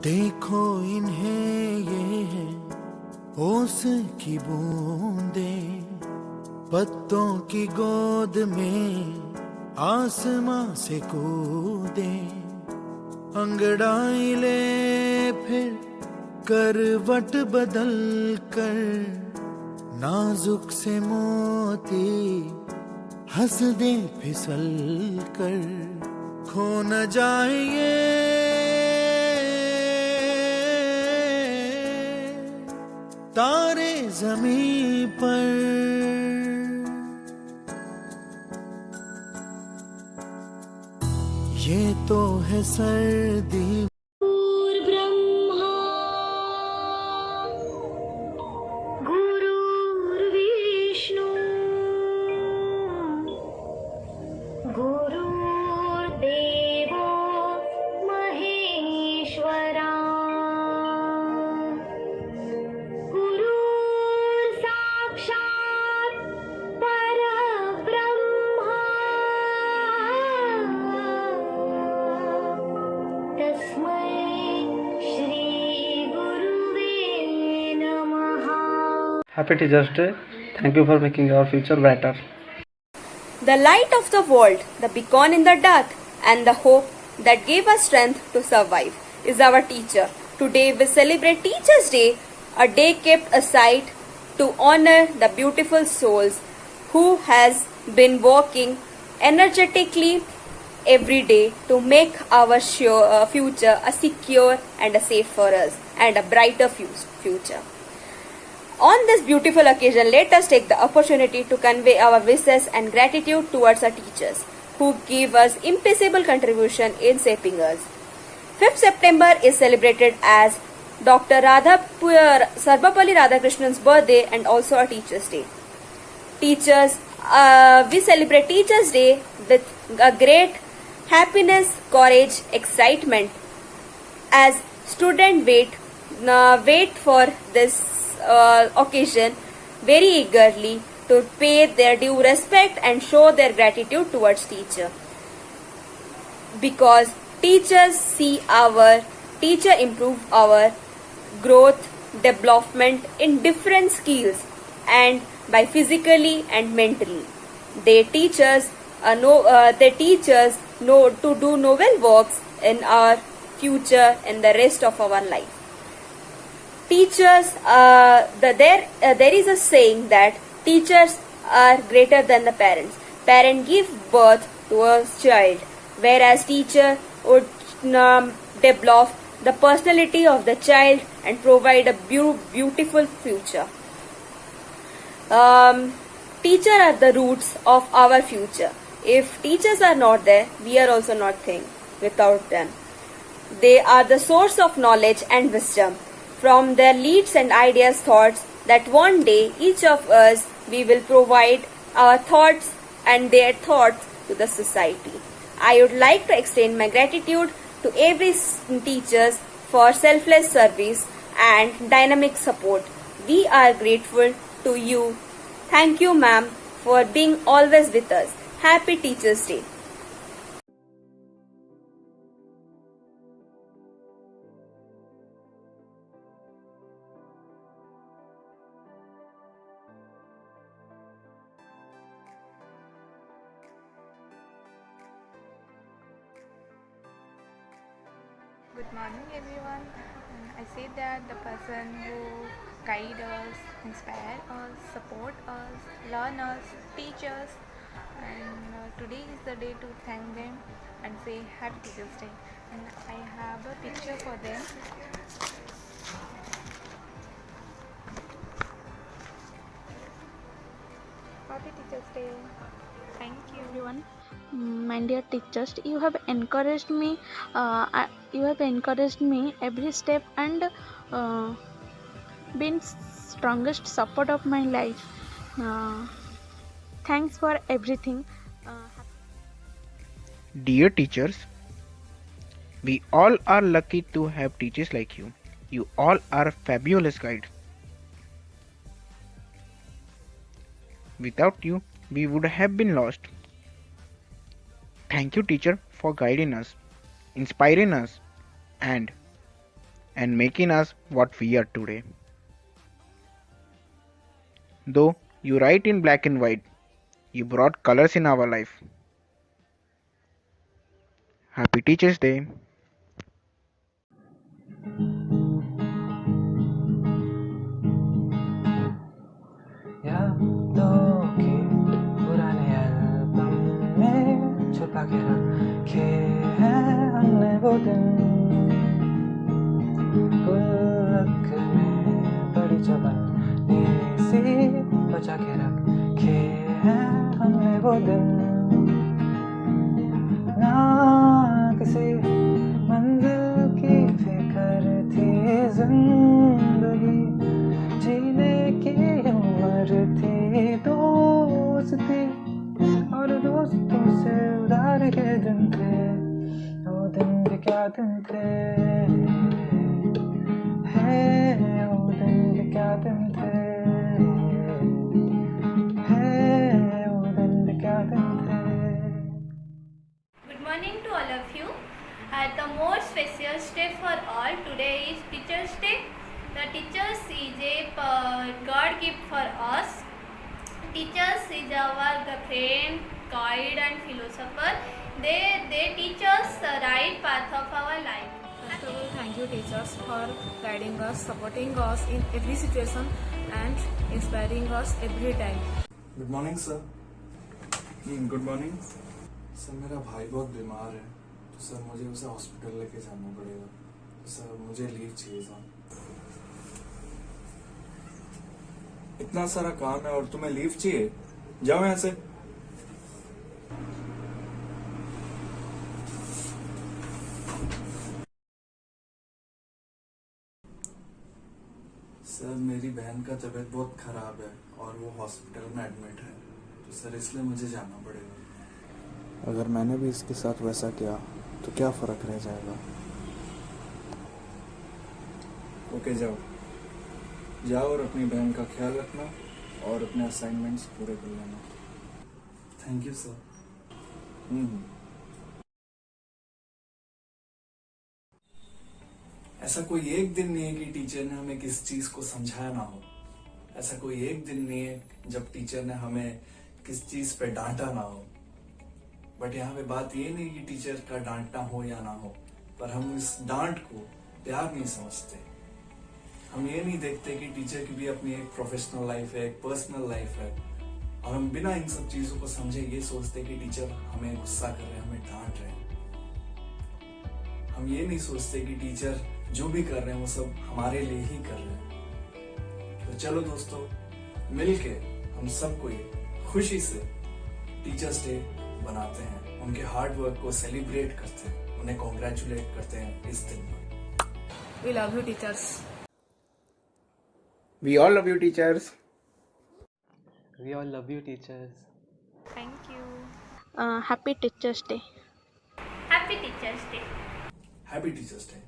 देखो इन्हें, ये है ओस की बूंदे, पत्तों की गोद में आसमां से कूदे, अंगड़ाई ले फिर करवट बदल कर, नाजुक से मोती हंस दे फिसल कर, खो न जाए ये तारे ज़मीं पर। ये तो है सर्दी। ब्रह्मा गुरुर्विष्णु गुरुर्देवो महेश्वरा गुरुर्साक्षात् परब्रह्मा तस्मै श्री गुरुवे नमः। Happy Teachers Day. Thank you for making our future brighter. The light of the world, the beacon in the dark, and the hope that gave us strength to survive is our teacher. Today we celebrate Teachers' Day, a day kept aside to honor the beautiful souls who has been working energetically every day to make our future a secure and a safe for us and a brighter future. On this beautiful occasion, let us take the opportunity to convey our wishes and gratitude towards our teachers who give us immeasurable contribution in shaping us. 5th September is celebrated as Dr. Sarvapalli Radhakrishnan's birthday and also a Teachers' Day. Teachers, we celebrate Teachers' Day with a great happiness, courage, excitement as students wait for this occasion very eagerly to pay their due respect and show their gratitude towards teacher, because teacher improve our growth development in different skills and by physically and mentally. They teach us know to do noble works in our future and the rest of our life. Teachers, there is a saying that teachers are greater than the parents. Parent give birth to a child, whereas teacher would develop the personality of the child and provide a beautiful future. Teachers are the roots of our future. If teachers are not there, we are also nothing without them. They are the source of knowledge and wisdom. From their leads and ideas, thoughts that one day each of us we will provide our thoughts and their thoughts to the society. I would like to extend my gratitude to every teachers for selfless service and dynamic support. We are grateful to you. Thank you, ma'am, for being always with us. Happy Teachers' Day. Good morning, everyone. I say that the person who guide us, inspire us, support us, learn us, teach us, and today is the day to thank them and say Happy Teachers Day. And I have a picture for them. Happy Teachers Day. Thank you, everyone. My dear teachers, you have encouraged me. Every step and been strongest support of my life. Thanks for everything. Dear teachers, we all are lucky to have teachers like you. You all are fabulous guides. Without you, we would have been lost. Thank you, teacher, for guiding us, inspiring us, and and making us what we are today. Though you write in black and white, you brought colors in our life. Happy Teachers' Day. यादों की पुराने album में छुपा के रखे हैं हमने वो दिन, गुल्लक में बड़ी चबन्नी सी बचा के रखे हैं हमने वो दिन, ना किसी मंजिल की फिक्र थी जिंदगी, जीने की उम्र थी, दोस्ती और दोस्तों से उधार के दिन थे, वो दिन भी क्या दिन थे, है वो दिन भी क्या दिन थे, है वो दिन भी क्या दिन थे. Good morning to all of you. At the most special day for all, today is Teachers' Day. The teachers is a God gift for us. Teachers is our friend, guide and philosopher. They teach us the right path of our life. First of all, thank you teachers for guiding us, supporting us in every situation and inspiring us every time. Good morning sir. Good morning sir. मेरा भाई बहुत बीमार है तो sir मुझे उसे hospital लेके जाना पड़ेगा. तो सर मुझे लीव चाहिए सर. इतना सारा काम है और तुम्हें लीव चाहिए? जाओ यहाँ से. सर मेरी बहन का तबीयत बहुत खराब है और वो हॉस्पिटल में एडमिट है तो सर इसलिए मुझे जाना पड़ेगा. अगर मैंने भी इसके साथ वैसा किया तो क्या फर्क रह जाएगा. ओके जाओ जाओ और अपनी बहन का ख्याल रखना और अपने असाइनमेंट्स पूरे कर लेना. Thank you sir. ऐसा कोई एक दिन नहीं है कि टीचर ने हमें किस चीज को समझाया ना हो. ऐसा कोई एक दिन नहीं है जब टीचर ने हमें किस चीज पे डांटा ना हो. बट यहाँ पे बात ये नहीं कि टीचर का डांटना हो या ना हो, पर हम इस डांट को प्यार नहीं समझते. हम ये नहीं देखते कि टीचर की भी अपनी एक प्रोफेशनल लाइफ है, एक पर्सनल लाइफ है, और हम बिना इन सब चीजों को समझे ये सोचते कि टीचर हमें गुस्सा कर रहे हैं, हमें डांट रहे हैं. हम ये नहीं सोचते कि टीचर जो भी कर रहे हैं वो सब हमारे लिए ही कर रहे हैं. तो चलो दोस्तों, मिलके हम सबको खुशी से टीचर्स डे बनाते हैं, उनके हार्ड वर्क को सेलिब्रेट करते हैं, उन्हें कॉन्ग्रेचुलेट करते हैं इस दिन पर. We love you teachers. We all love you, teachers. We all love you teachers. Thank you. Happy Teachers' Day. Happy Teachers' Day. Happy Teachers Day.